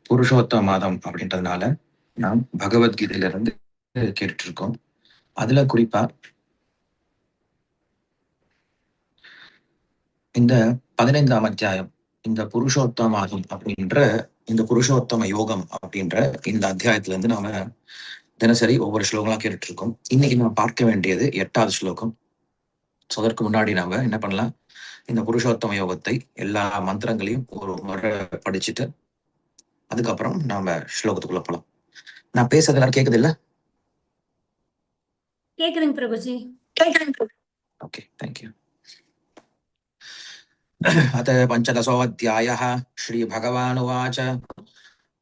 புருஷோத்தம மாதம் அப்படின்றதுனால நாம் பகவத்கீதையில இருந்து கேட்டுட்டு இருக்கோம். அதுல குறிப்பா இந்த 15ஆம் அத்தியாயம், இந்த புருஷோத்தம மாதம் அப்படின்ற இந்த புருஷோத்தம யோகம் அப்படின்ற இந்த அத்தியாயத்துல இருந்து நாம தினசரி ஒவ்வொரு ஸ்லோகங்களா கேட்டுட்டு இருக்கோம். இன்னைக்கு நம்ம பார்க்க வேண்டியது 8வது ஸ்லோகம். அதற்கு முன்னாடி நாம என்ன பண்ணலாம், இந்த புருஷோத்தம யோகத்தை எல்லா மந்திரங்களையும் ஒரு முறை படிச்சுட்டு அதுக்கப்புறம் நாம ஸ்லோகத்துக்குள்ள போலாம். நான் பேசுறது எல்லாரும் கேக்குது இல்ல? கேக்குதுங்க பிரபுஜி. Okay, thank you. अथ 15. श्रीभगवानुवाच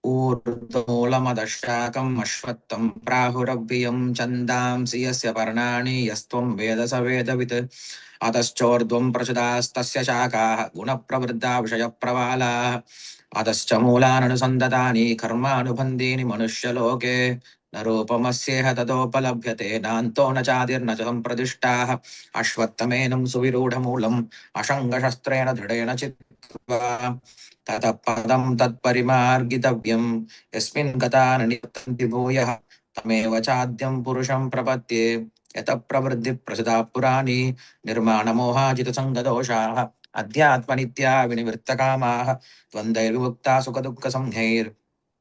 ऊर्ध्वमूलमदशाकम् अश्वत्थं प्राहुरव्ययं छन्दांसि यस्य पर्णानि यस्त्वं वेद स वेदवित् अतश्चोर्ध्वं प्रचुदास्तस्य शाखाः गुणप्रवृद्धा विषयप्रवालाः अतश्च मूलाननुसन्दतानि कर्मानुबन्धीनि मनुष्यलोके न रूपमस्येह ततोपलभ्यते नान्तो न चादिर्न च सम्प्रदिष्टाः अश्वत्थमेनं सुविरूढमूलम् अशङ्गशस्त्रेण दृढेन चित्वा ततः पदं तत्परिमार्गितव्यं यस्मिन् गता न निवर्तन्ति भूयः तमेव चाद्यं पुरुषं प्रपद्ये यतः प्रवृद्धिः प्रसदा पुराणी निर्माणमोहाजितसङ्गदोषाः अध्यात्मनित्या विनिवृत्तकामाः द्वन्द्वैर्विमुक्ता सुखदुःखसंज्ञैर्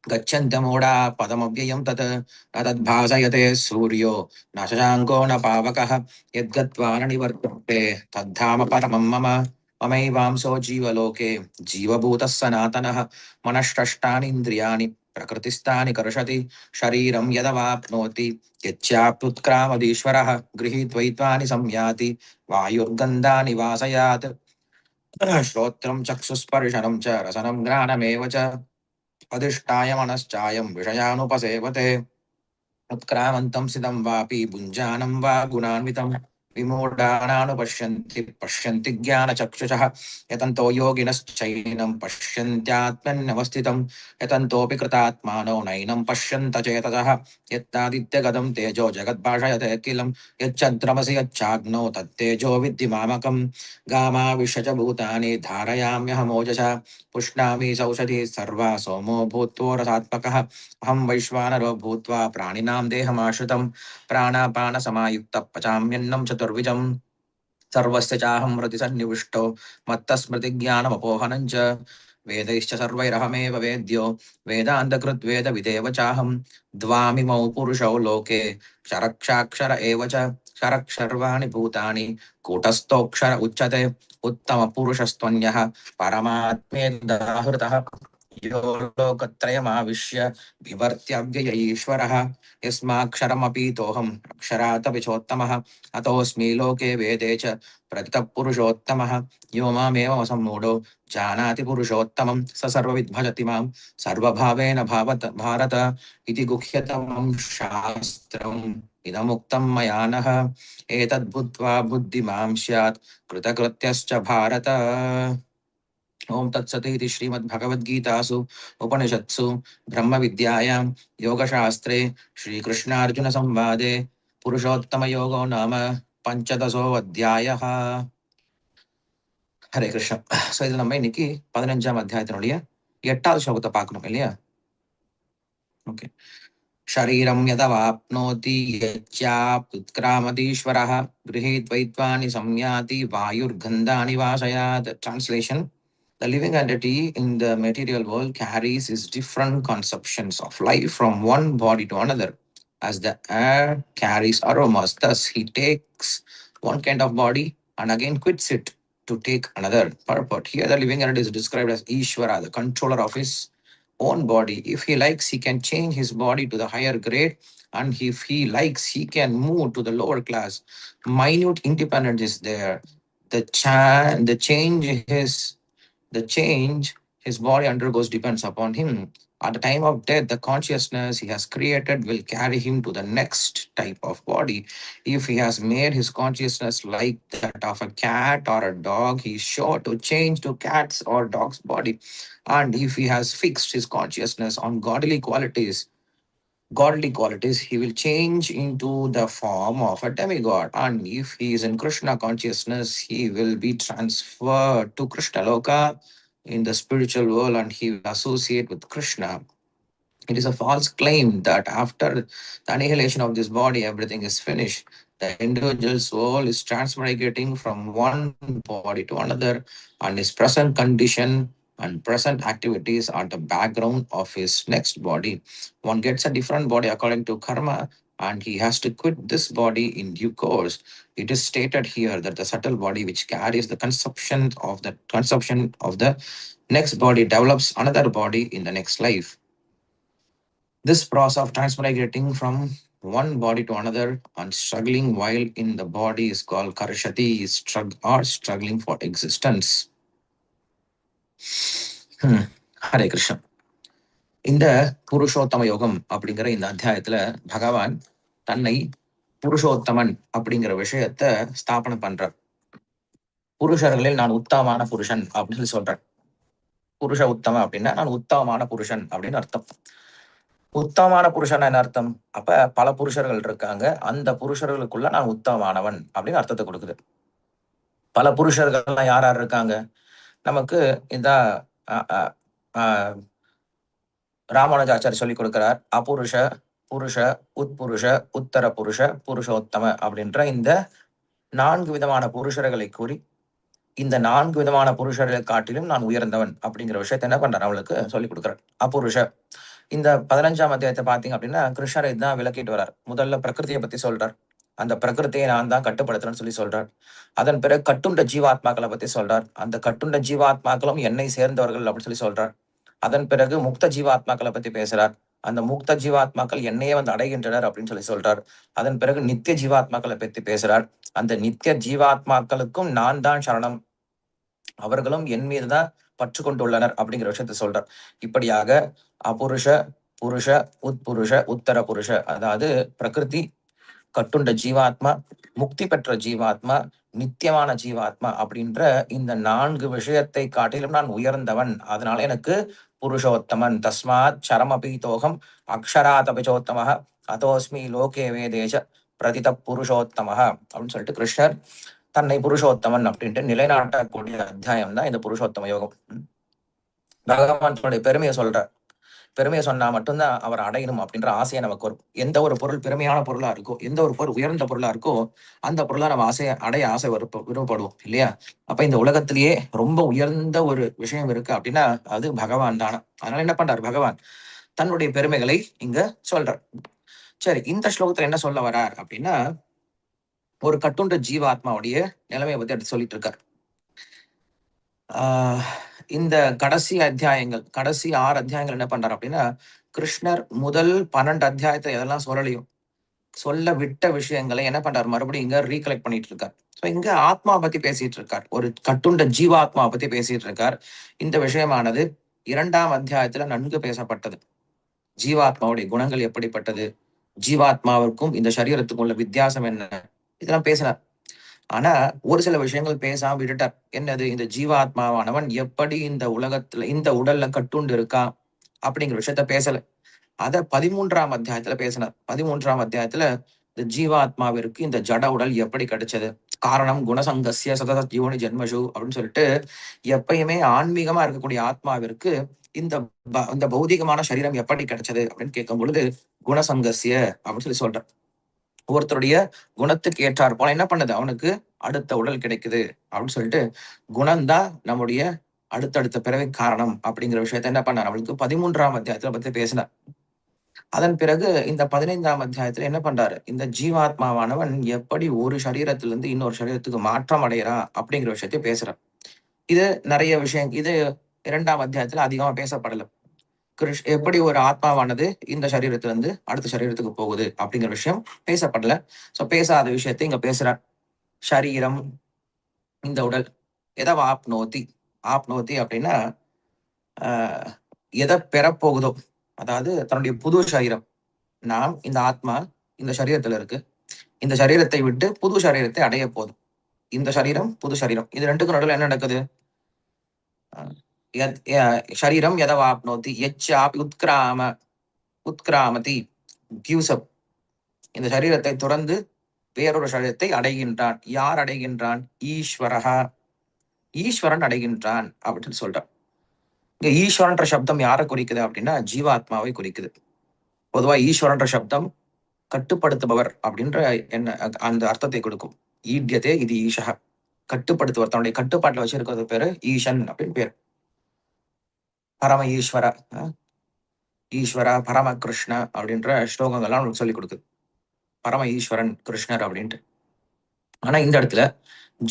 गच्छन्त्यमूढा पदमव्ययं तत् न तद्भासयते सूर्यो न शशाङ्को न पावकः यद्गत्वा न निवर्तन्ते तद्धाम परमं मम ममैवांसो जीवलोके जीवभूतः सनातनः मनःषष्ठानीन्द्रियाणि प्रकृतिस्थानि कर्षति शरीरं यदवाप्नोति यच्चाप्युत्क्रामदीश्वरः गृहीत्वैत्वानि संयाति वायुर्गन्धानि वासयात् श्रोत्रं चक्षुस्पर्शनं च रसनं घ्राणमेव च अधिष्ठाय मनश्चायं विषयानुपसेवते उत्क्रामन्तं सिदं वापि भुञ्जानं वा गुणान्वितं विमूढानानुपश्यन्ति पश्यन्ति ज्ञानचक्षुषः यतन्तो योगिनश्चैनं पश्यन्त्यात्मन्यवस्थितं यतन्तोऽपि कृतात्मानो नैनं पश्यन्त चेतसः यत्तादित्यगतं तेजो जगद्भाषयते किलं यच्चन्द्रमसि यच्चाग्नौ तत्तेजो विद्धि मामकं गामाविश्य च भूतानि धारयाम्यहमोजसा पुष्णामि सौषधिः सर्वा सोमो भूत्वोरसात्मकः अहं वैश्वानरो भूत्वा प्राणिनां देहमाश्रितं प्राणापानसमायुक्तः पचाम्यन्नं चतुर्विधं सर्वस्य चाहं हृदि सन्निविष्टो मत्तस्मृतिज्ञानमपोहनं च वेदैश्च सर्वैरहमेव वेद्यो वेदान्तकृद्वेदविदेव चाहं द्वामिमौ पुरुषौ लोके क्षरक्षाक्षर एव च क्षरक्षर्वाणि भूतानि कूटस्थोऽक्षर उच्यते उत्तमपुरुषस्त्वन्यः परमात्मेदाहृतः यो लोकत्रयमाविश्य बिभर्त्यव्यय ईश्वरः यस्माक्षरमपीतोऽहम् अक्षरादपि चोत्तमः अतोऽस्मि लोके वेदे च प्रतितः पुरुषोत्तमः यो मामेवमसम्मूढो जानाति पुरुषोत्तमं स सर्वविद् भजति मां सर्वभावेन भारत इति गुह्यतमं शास्त्रम् इदमुक्तं मया नः एतद्बुद्ध्वा बुद्धिमां स्यात् कृतकृत्यश्च भारत। ओम तत्सदिति श्रीमद्भगवद्गीतासु उपनिषत्सु ब्रह्मविद्यायां योगशास्त्रे श्रीकृष्णार्जुन संवादे पुरुषोत्तमयोगो नाम 15வது அத்தியாயः. ஹரே கிருஷ்ணா. ஸோ இதில் நம்ம இன்னைக்கு 15ஆம் அத்தியாயத்தினுடைய 8வது ஸ்லோகத்தை பார்க்கணும் இல்லையா? ஓகே. शरीरं यदवाप्नोति यच्चाप्युत्क्रामतीश्वरः गृहीत्वैत्वानि संयाति वायुर्गन्धानि वाशयात्. Translation: the living entity in the material world carries his different conceptions of life from one body to another. As the air carries aromas, thus he takes one kind of body and again quits it to take another purport. Here the living entity is described as Ishvara, the controller of his own body. If he likes, he can change his body to the higher grade, and if he likes, he can move to the lower class. Minute independence is there. The change his body undergoes depends upon him. At the time of death, the consciousness he has created will carry him to the next type of body. If he has made his consciousness like that of a cat or a dog, he is sure to change to cat's or dog's body. And if he has fixed his consciousness on godly qualities, he will change into the form of a demigod. And if he is in Krishna consciousness, he will be transferred to Krishna Loka, in the spiritual world and he will associate with Krishna. It is a false claim that after the annihilation of this body, everything is finished. The individual's soul is transmigrating from one body to another, and his present condition and present activities are the background of his next body. One gets a different body according to karma, and he has to quit this body in due course. It is stated here that the subtle body, which carries the consumption of the next body, develops another body in the next life. This process of transmigrating from one body to another and struggling while in the body is called karshati, or struggling for existence. Hare Krishna. இந்த புருஷோத்தம யோகம் அப்படிங்கிற இந்த அத்தியாயத்துல பகவான் தன்னை புருஷோத்தமன் அப்படிங்கிற விஷயத்த ஸ்தாபனம் பண்றார். புருஷர்களில் நான் உத்தமமான புருஷன் அப்படின்னு சொல்றார். புருஷ உத்தம அப்படின்னா நான் உத்தமமான புருஷன் அப்படின்னு அர்த்தம். உத்தமமான புருஷன் என்ன அர்த்தம்? அப்ப பல புருஷர்கள் இருக்காங்க, அந்த புருஷர்களுக்குள்ள நான் உத்தமமானவன் அப்படின்னு அர்த்தத்தை கொடுக்குது. பல புருஷர்கள்லாம் யார் யார் இருக்காங்க? நமக்கு இந்த ராமானுஜாச்சாரி சொல்லி கொடுக்கிறார். அபுருஷ, புருஷ, உட்புருஷ, உத்தர புருஷ, புருஷோத்தம அப்படின்ற இந்த 4 விதமான புருஷர்களை கூறி, இந்த 4 விதமான புருஷர்களை காட்டிலும் நான் உயர்ந்தவன் அப்படிங்கிற விஷயத்த என்ன பண்றார்? அவளுக்கு சொல்லிக் கொடுக்கிறார். அபுருஷ, இந்த 15ஆம் அத்தியாயத்தை பார்த்தீங்க அப்படின்னா கிருஷ்ணர் இதுதான் விளக்கிட்டு வர்றார். முதல்ல பிரகிருதியை பத்தி சொல்றார். அந்த பிரகிருத்தியை நான் தான் கட்டுப்படுத்துறேன்னு சொல்லி சொல்றார். அதன் பிறகு கட்டுண்ட ஜீவாத்மாக்களை பத்தி சொல்றார். அந்த கட்டுண்ட ஜீவாத்மாக்களும் என்னை சேர்ந்தவர்கள் அப்படின்னு சொல்லி சொல்றார். அதன் பிறகு முக்த ஜீவாத்மாக்களை பத்தி பேசுறார். அந்த முக்த ஜீவாத்மாக்கள் என்னையே வந்து அடைகின்றனர் அப்படின்னு சொல்லி சொல்றார். அதன் பிறகு நித்திய ஜீவாத்மாக்களை பத்தி பேசுறார். அந்த நித்திய ஜீவாத்மாக்களுக்கும் நான் தான் சரணம், அவர்களும் என் மீதுதான் பற்று கொண்டுள்ளனர் அப்படிங்கிற விஷயத்த சொல்றார். இப்படியாக அபுருஷ, புருஷ, உட்புருஷ, உத்தர புருஷ, அதாவது பிரகிருதி, கட்டுண்ட ஜீவாத்மா, முக்தி பெற்ற ஜீவாத்மா, நித்தியமான ஜீவாத்மா அப்படின்ற இந்த 4 விஷயத்தை காட்டிலும் நான் உயர்ந்தவன். அதனால எனக்கு புருஷோத்தமன். தஸ்மாத் சரமபீதோகம் அக்ஷராதபிச்சோத்தம அதோஸ்மி லோகே வேதேஜ பிரதித புருஷோத்தம அப்படின்னு சொல்லிட்டு கிருஷ்ணர் தன்னை புருஷோத்தமன் அப்படின்ட்டு நிலைநாட்டக்கூடிய அத்தியாயம் தான் இந்த புருஷோத்தம யோகம். பகவான் தன்னுடைய பெருமையை சொல்றார். பெருமையை சொன்னா மட்டும்தான் அவர் அடையணும் அப்படின்ற ஆசையை நமக்கு வரும். எந்த ஒரு பொருள் பெருமையான பொருளா இருக்கோ, எந்த ஒரு பொருள் உயர்ந்த பொருளா இருக்கோ, அந்த பொருளா நம்ம அடைய ஆசை விருப்பப்படுவோம் இல்லையா? அப்ப இந்த உலகத்திலேயே ரொம்ப உயர்ந்த ஒரு விஷயம் இருக்கு அப்படின்னா அது பகவான் தானே. அதனால என்ன பண்றார் பகவான்? தன்னுடைய பெருமைகளை இங்க சொல்றார். சரி, இந்த ஸ்லோகத்துல என்ன சொல்ல வர்றார் அப்படின்னா, ஒரு கட்டுண்ட ஜீவாத்மாவுடைய நிலைமையை பத்தி எடுத்து சொல்லிட்டு இருக்கார். இந்த கடைசி 6 அத்தியாயங்கள் என்ன பண்றாரு அப்படின்னா, கிருஷ்ணர் முதல் 12 அத்தியாயத்தை எதெல்லாம் சொல்லலையும், சொல்ல விட்ட விஷயங்களை என்ன பண்றாரு? மறுபடியும் இங்க ரீகலெக்ட் பண்ணிட்டு இருக்கார். ஸோ இங்க ஆத்மா பத்தி பேசிட்டு இருக்கார். ஒரு கட்டுண்ட ஜீவாத்மா பத்தி பேசிட்டு இருக்கார். இந்த விஷயமானது 2ஆம் அத்தியாயத்துல நன்கு பேசப்பட்டது. ஜீவாத்மாவுடைய குணங்கள் எப்படிப்பட்டது, ஜீவாத்மாவிற்கும் இந்த சரீரத்துக்கும் உள்ள வித்தியாசம் என்ன, இதெல்லாம் பேசினார். ஆனா ஒரு சில விஷயங்கள் பேசாம விட்டுட்டார். என்னது? இந்த ஜீவாத்மாவானவன் எப்படி இந்த உலகத்துல இந்த உடல்ல கட்டுண்டு இருக்கா அப்படிங்கிற விஷயத்த பேசல. அத 13ஆம் அத்தியாயத்துல பேசினார். 13ஆம் அத்தியாயத்துல இந்த ஜீவாத்மாவிற்கு இந்த ஜட உடல் எப்படி கிடைச்சது, காரணம் குணசங்கஸ்ய சதச ஜீவனி ஜென்மஷு அப்படின்னு சொல்லிட்டு, எப்பயுமே ஆன்மீகமா இருக்கக்கூடிய ஆத்மாவிற்கு இந்த இந்த பௌதிகமான சரீரம் எப்படி கிடைச்சது அப்படின்னு கேட்கும் பொழுது குணசங்கஸ்ய அப்படின்னு சொல்லி சொல்றார். ஒருத்தருடைய குணத்துக்கு ஏற்றார் போல என்ன பண்ணுது, அவனுக்கு அடுத்த உடல் கிடைக்குது அப்படின்னு சொல்லிட்டு, குணம்தான் நம்முடைய அடுத்தடுத்த பிறவி காரணம் அப்படிங்கிற விஷயத்த என்ன பண்ணார்? அவளுக்கு 13ஆம் அத்தியாயத்துல பத்தி பேசினார். அதன் பிறகு இந்த 15ஆம் அத்தியாயத்துல என்ன பண்றாரு? இந்த ஜீவாத்மாவானவன் எப்படி ஒரு சரீரத்திலிருந்து இன்னொரு சரீரத்துக்கு மாற்றம் அடைகிறான் அப்படிங்கிற விஷயத்தை பேசுறார். இது நிறைய விஷயம், இது 2ஆம் அத்தியாயத்துல அதிகமா பேசப்படல. எப்படி ஒரு ஆத்மாவானது இந்த சரீரத்திலிருந்து அடுத்த சரீரத்துக்கு போகுது அப்படிங்கிற விஷயம் பேசப்படல. சோ பேசாத விஷயத்தை இங்க பேசுறார். சரீரம், இந்த உடல், எதை ஆப்னோதி. ஆப்னோதி அப்படின்னா எதை பெறப்போகுதோ, அதாவது தன்னுடைய புது சரீரம். நாம் இந்த ஆத்மா இந்த சரீரத்துல இருக்கு, இந்த சரீரத்தை விட்டு புது சரீரத்தை அடைய போதும். இந்த சரீரம் புது சரீரம், இது ரெண்டுக்கும் நடுவில் என்ன நடக்குது? சரீரம் எதவாப்னோதி எச்சாபி உத்கிராமதி கியூசப். இந்த சரீரத்தை துறந்து வேறொரு சரீரத்தை அடைகின்றான். யார் அடைகின்றான்? ஈஸ்வரஹா, ஈஸ்வரன் அடைகின்றான் அப்படின்னு சொல்றான். இங்க ஈஸ்வரன்ற சப்தம் யாரை குறிக்குது அப்படின்னா ஜீவாத்மாவை குறிக்குது. பொதுவா ஈஸ்வரன்ற சப்தம் கட்டுப்படுத்துபவர் அப்படின்ற என்ன அந்த அர்த்தத்தை கொடுக்கும். ஈட்யதே இது ஈஷா, கட்டுப்படுத்துவர், தன்னுடைய கட்டுப்பாட்டுல வச்சிருக்கிறது பேரு ஈசன் அப்படின்னு பேரு. பரம ஈஸ்வர, ஈஸ்வர பரம கிருஷ்ண அப்படின்ற ஸ்லோகங்கள்லாம் நமக்கு சொல்லிக் கொடுக்குது. பரம ஈஸ்வரன் கிருஷ்ணர் அப்படின்ட்டு. ஆனா இந்த இடத்துல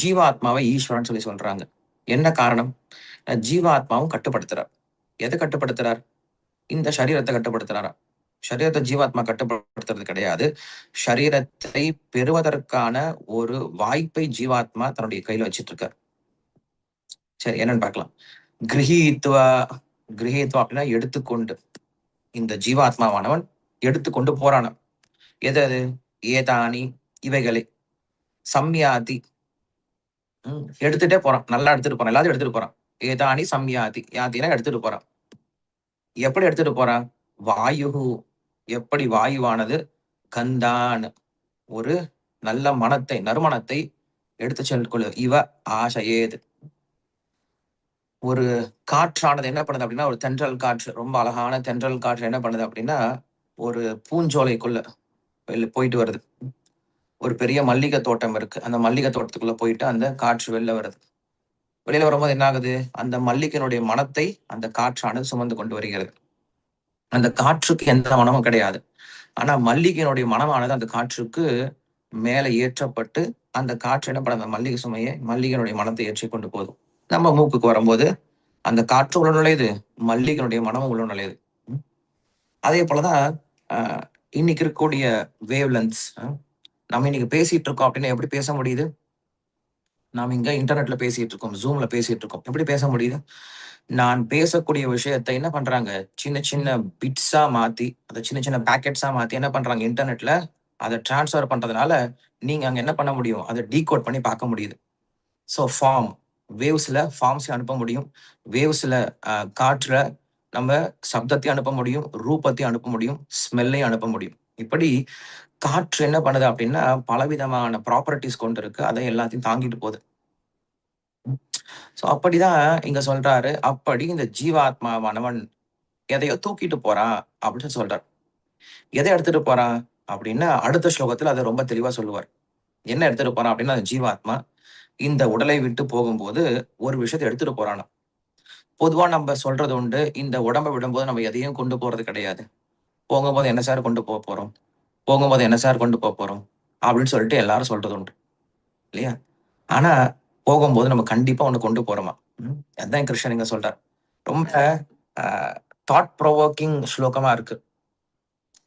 ஜீவாத்மாவை ஈஸ்வரன் சொல்லி சொல்றாங்க. என்ன காரணம்? ஜீவாத்மாவும் கட்டுப்படுத்துறார். எதை கட்டுப்படுத்துறார்? இந்த சரீரத்தை கட்டுப்படுத்துறாரா? சரீரத்தை ஜீவாத்மா கட்டுப்படுத்துறது கிடையாது. சரீரத்தை பெறுவதற்கான ஒரு வாய்ப்பை ஜீவாத்மா தன்னுடைய கையில வச்சிட்டு இருக்கார். சரி, என்னன்னு பார்க்கலாம். கிரகித்வா, கிரகித்வா அப்படின்னா எடுத்துக்கொண்டு. இந்த ஜீவாத்மாவானவன் எடுத்துக்கொண்டு போறான. எது அது? ஏதானி, இவைகளை. சம்யாதி, எடுத்துட்டே போறான். நல்லா எடுத்துட்டு போறான். எல்லாத்தையும் எடுத்துட்டு போறான். ஏதானி சம்யாதி, யாத்தினா எடுத்துட்டு போறான். எப்படி எடுத்துட்டு போறான்? வாயு, எப்படி வாயுவானது கந்தான், ஒரு நல்ல மனத்தை, நறுமணத்தை எடுத்து செல்கொள்ளு. இவ ஆசையேது, ஒரு காற்றானது என்ன பண்ணுது அப்படின்னா, ஒரு தென்றல் காற்று, ரொம்ப அழகான தென்றல் காற்று என்ன பண்ணுது அப்படின்னா, ஒரு பூஞ்சோலைக்குள்ள போயிட்டு வருது. ஒரு பெரிய மல்லிகை தோட்டம் இருக்கு. அந்த மல்லிகை தோட்டத்துக்குள்ள போயிட்டு அந்த காற்று வெளில வருது. வெளியில வரும்போது என்ன ஆகுது? அந்த மல்லிகையினுடைய மனத்தை அந்த காற்றானது சுமந்து கொண்டு வருகிறது. அந்த காற்றுக்கு எந்த மனமும் கிடையாது. ஆனா மல்லிகையினுடைய மனமானது அந்த காற்றுக்கு மேல ஏற்றப்பட்டு, அந்த காற்று என்ன பண்ண, அந்த மல்லிகை சுமையை, மல்லிகையினுடைய மனத்தை ஏற்றி கொண்டு போதும். நம்ம மூக்குக்கு வரும்போது அந்த காற்று உள்ள நுழையுது, மல்லிகையினுடைய மனமும் உள்ள நுழையுது. அதே போலதான் இன்னைக்கு இருக்கக்கூடிய வேவ் லென்த்ஸ். நம்ம இன்னைக்கு பேசிட்டு இருக்கோம் அப்படின்னா எப்படி பேச முடியுது? நாம் இங்க இன்டர்நெட்ல பேசிட்டு இருக்கோம், ஜூம்ல பேசிட்டு இருக்கோம். எப்படி பேச முடியுது? நான் பேசக்கூடிய விஷயத்தை என்ன பண்றாங்க, சின்ன சின்ன பிட்ஸா மாத்தி, அதை சின்ன சின்ன பேக்கெட்ஸா மாத்தி என்ன பண்றாங்க, இன்டர்நெட்ல அதை டிரான்ஸ்ஃபர் பண்றதுனால நீங்க அங்க என்ன பண்ண முடியும், அதை டீகோட் பண்ணி பார்க்க முடியுது. ஸோ ஃபார்ம், வேவ்ஸ்ல ஃபார்ம்ஸ் அனுப்ப முடியும். வேவ்ஸ்ல காற்றுல நம்ம சப்தத்தையும் அனுப்ப முடியும், ரூபத்தையும் அனுப்ப முடியும், ஸ்மெல்லையும் அனுப்ப முடியும். இப்படி காற்று என்ன பண்ணுது அப்படின்னா பலவிதமான ப்ராப்பர்ட்டிஸ் கொண்டு இருக்கு. அதை எல்லாத்தையும் தாங்கிட்டு போகுது. ஸோ அப்படிதான் இங்க சொல்றாரு. அப்படி இந்த ஜீவாத்மாவானவன் எதையோ தூக்கிட்டு போறான் அப்படின்னு சொல்றார். எதை எடுத்துட்டு போறான் அப்படின்னா அடுத்த ஸ்லோகத்துல அதை ரொம்ப தெளிவா சொல்லுவார். என்ன எடுத்துட்டு போறான் அப்படின்னா, அந்த ஜீவாத்மா இந்த உடலை விட்டு போகும்போது ஒரு விஷயத்தை எடுத்துட்டு போறானா. பொதுவா நம்ம சொல்றது உண்டு, இந்த உடம்பை விடும்போது நம்ம எதையும் கொண்டு போறது கிடையாது. போகும்போது என்ன சார் கொண்டு போக போறோம், போகும்போது என்ன சார் கொண்டு போக போறோம் அப்படின்னு சொல்லிட்டு எல்லாரும் சொல்றது உண்டு இல்லையா? ஆனா போகும்போது நம்ம கண்டிப்பா ஒண்ணு கொண்டு போறோமா. அதான் கிருஷ்ணன் இங்க சொல்றார். ரொம்ப தாட் ப்ரோவோக்கிங் ஸ்லோகமா இருக்கு.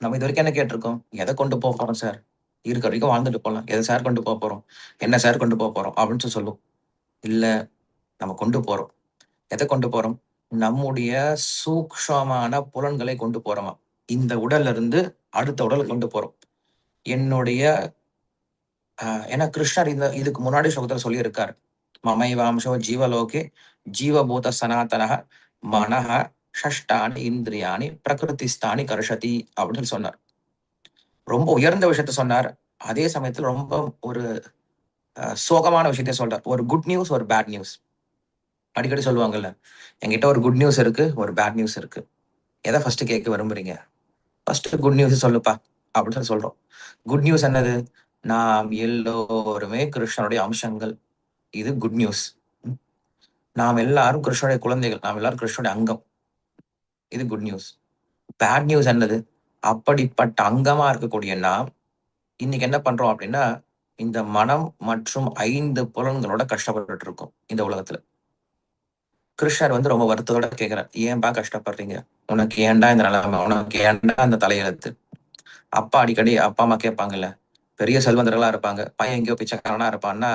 நம்ம இது வரைக்கும் என்ன கேட்டிருக்கோம்? எதை கொண்டு போக போறோம் சார்? இருக்க வரைக்கும் வாழ்ந்துட்டு போகலாம். எதை சார் கொண்டு போக போறோம்? என்ன சார் கொண்டு போக போறோம் அப்படின்னு சொல்லுவோம். இல்ல, நம்ம கொண்டு போறோம். எதை கொண்டு போறோம்? நம்முடைய சூக்ஷமான புலன்களை கொண்டு போறோமா. இந்த உடல்ல இருந்து அடுத்த உடல் கொண்டு போறோம். என்னுடைய ஏன்னா கிருஷ்ணர் இதுக்கு முன்னாடி ஸ்லோகத்துல சொல்லி இருக்காரு. மமைவாம்சோ ஜீவலோகே ஜீவபூத சனாதனக மனஹ ஷஷ்டானி இந்திரியாணி பிரகிருதிஸ்தானி கர்ஷதி அப்படின்னு சொன்னார். ரொம்ப உயர்ந்த விஷயத்த சொன்னார். அதே சமயத்துல ரொம்ப ஒரு சோகமான விஷயத்த சொல்றார். ஒரு குட் நியூஸ், ஒரு பேட் நியூஸ். அடிக்கடி சொல்லுவாங்கல்ல, என்கிட்ட ஒரு குட் நியூஸ் இருக்கு, ஒரு பேட் நியூஸ் இருக்கு. எதை ஃபர்ஸ்ட் கேட்க விரும்புறீங்க? ஃபர்ஸ்ட் குட் நியூஸ் சொல்லுப்பா அப்படின்னு சொல்றோம். குட் நியூஸ் என்னது? நாம் எல்லோருமே கிருஷ்ணனுடைய அம்சங்கள். இது குட் நியூஸ். நாம் எல்லாரும் கிருஷ்ணனுடைய குழந்தைகள், நாம் எல்லாரும் கிருஷ்ணனுடைய அங்கம். இது குட் நியூஸ். பேட் நியூஸ் என்னது? அப்படிப்பட்ட அங்கமா இருக்கக்கூடிய நாம் இன்னைக்கு என்ன பண்றோம் அப்படின்னா, இந்த மனம் மற்றும் 5 புலன்களோட கஷ்டப்பட்டு இருக்கோம் இந்த உலகத்துல. கிருஷ்ணர் ரொம்ப வருத்தத்தோட கேட்கிறார், ஏன்பா கஷ்டப்படுறீங்க? உனக்கு ஏன்டா இந்த நிலைமை? உனக்கு ஏன்டா அந்த தலையெழுத்து? அப்பா அடிக்கடி அப்பா அம்மா கேட்பாங்கல்ல, பெரிய செல்வந்தர்களா இருப்பாங்க, பையன் எங்கேயோ பிச்சைக்காரனா இருப்பான்னா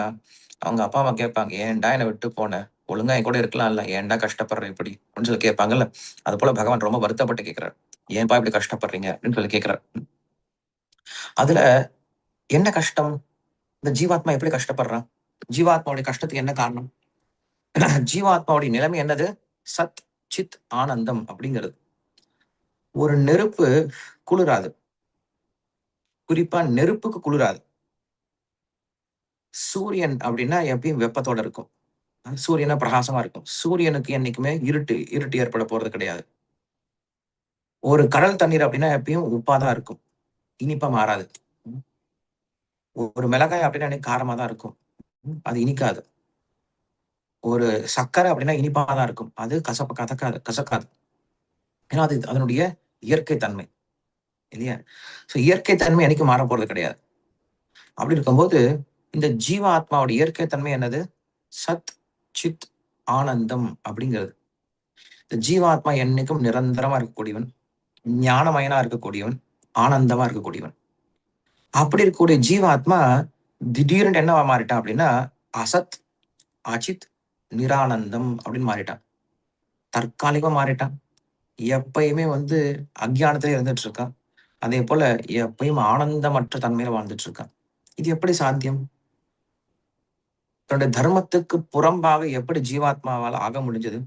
அவங்க அப்பா அம்மா கேட்பாங்க, ஏன்டா என்னை விட்டு போன? ஒழுங்கா என் கூட இருக்கலாம்ல, ஏன்டா கஷ்டப்படுற இப்படி அப்படின்னு சொல்லி கேட்பாங்கல்ல. அது போல பகவான் ரொம்ப வருத்தப்பட்டு கேட்கிறார், ஏன்பா இப்படி கஷ்டப்படுறீங்க அப்படின்னு சொல்லி கேட்கிறார். அதுல என்ன கஷ்டம்? இந்த ஜீவாத்மா எப்படி கஷ்டப்படுறான்? ஜீவாத்மாவுடைய கஷ்டத்துக்கு என்ன காரணம்? ஜீவாத்மாவுடைய நிலைமை என்னது? சத் சித் ஆனந்தம் அப்படிங்கிறது. ஒரு நெருப்பு குளிராது. குறிப்பா நெருப்புக்கு குளிராது. சூரியன் அப்படின்னா எப்பயும் வெப்பத்தோட இருக்கும். சூரியனா பிரகாசமா இருக்கும். சூரியனுக்கு என்னைக்குமே இருட்டு ஏற்பட போறது கிடையாது. ஒரு கடல் தண்ணீர் அப்படின்னா எப்பயும் உப்பா தான் இருக்கும். இனிப்பா மாறாது. ம். ஒரு மிளகாய் அப்படின்னா என்னைக்கு காரமா தான் இருக்கும். அது இனிக்காது. ஒரு சர்க்கரை அப்படின்னா இனிப்பா தான் இருக்கும். அது கசக்காது. ஏன்னா அது அதனுடைய இயற்கை தன்மை இல்லையா? ஸோ இயற்கை தன்மை என்னைக்கும் மாறப்போறது கிடையாது. அப்படி இருக்கும்போது, இந்த ஜீவாத்மாவோட இயற்கை தன்மை என்னது? சத், சித், ஆனந்தம் அப்படிங்கிறது. இந்த ஜீவாத்மா என்னைக்கும் நிரந்தரமா இருக்கக்கூடியவன், ஞானமயனா இருக்கக்கூடியவன், ஆனந்தமா இருக்கக்கூடியவன். அப்படி இருக்கக்கூடிய ஜீவாத்மா திடீர்னு என்னவா மாறிட்டான் அப்படின்னா, அசத், அசித், நிரானந்தம் அப்படின்னு மாறிட்டான். தற்காலிகமா மாறிட்டான். எப்பயுமே அஞ்ஞானத்திலே இருந்துட்டு இருக்கான். அதேபோல எப்பயும் ஆனந்தமற்ற தன்மையில வாழ்ந்துட்டு இருக்கான். இது எப்படி சாத்தியம்? தன்னுடைய தர்மத்துக்கு புறம்பாக எப்படி ஜீவாத்மாவால ஆக முடிஞ்சது?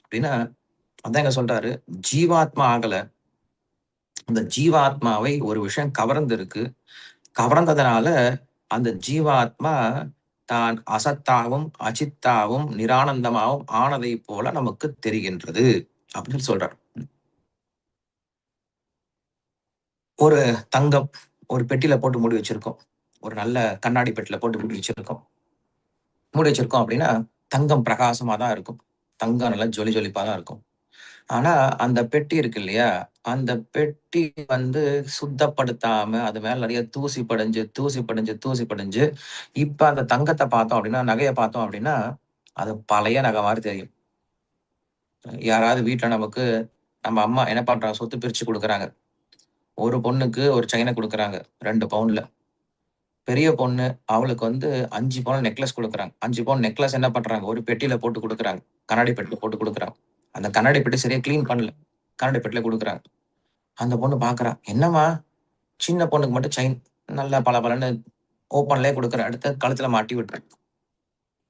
அப்படின்னா, அதான் இங்க சொல்றாரு. ஜீவாத்மா ஆகல. அந்த ஜீவாத்மாவை ஒரு விஷயம் கவர்ந்திருக்கு. கவர்ந்ததனால அந்த ஜீவாத்மா தான் அசத்தாவும், அசித்தாவும், நிரானந்தமாவும் ஆனதைப் போல நமக்கு தெரிகின்றது. அப்படின்னு சொல்றார். ஒரு தங்கம் ஒரு பெட்டியில போட்டு மூடி வச்சிருக்கோம். ஒரு நல்ல கண்ணாடி பெட்டியில போட்டு மூடி வச்சிருக்கோம். மூடி வச்சிருக்கோம் அப்படின்னா, தங்கம் பிரகாசமா தான் இருக்கும். தங்கம் நல்லா ஜொலி ஜொலிப்பா தான் இருக்கும். ஆனா, அந்த பெட்டி இருக்கு இல்லையா? அந்த பெட்டி வந்து சுத்தப்படுத்தாம, அது மேல நெறைய தூசி படிஞ்சு, இப்ப அந்த தங்கத்த பார்த்தோம் அப்படின்னா, நகைய பார்த்தோம் அப்படின்னா, அது பழைய நகை மாரி தெரியும். யாராவது வீட்ல நமக்கு நம்ம அம்மா என்ன பண்றாங்க? சொத்து பிரிச்சு குடுக்குறாங்க. ஒரு பொண்ணுக்கு ஒரு செயின குடுக்குறாங்க. 2 பவுன்ல. பெரிய பொண்ணு அவளுக்கு 5 பவுன் நெக்லஸ் குடுக்குறாங்க. 5 பவுன் நெக்லஸ் என்ன பண்றாங்க? ஒரு பெட்டியில போட்டு குடுக்குறாங்க. கண்ணாடி பெட்டியில போட்டு குடுக்குறாங்க. அந்த கண்ணாடி பெட்டி சரியா கிளீன் பண்ணல. கண்ணாடி பெட்டியில குடுக்குறாங்க. அந்த பொண்ணு பார்க்குறா. "என்னம்மா சின்ன பொண்ணுக்கு மட்டும் செயின் நல்லா பளபளன்னு ஓப்பன்லயே குடுக்குற. அடுத்து கழுத்துல மாட்டி விட்டுரு."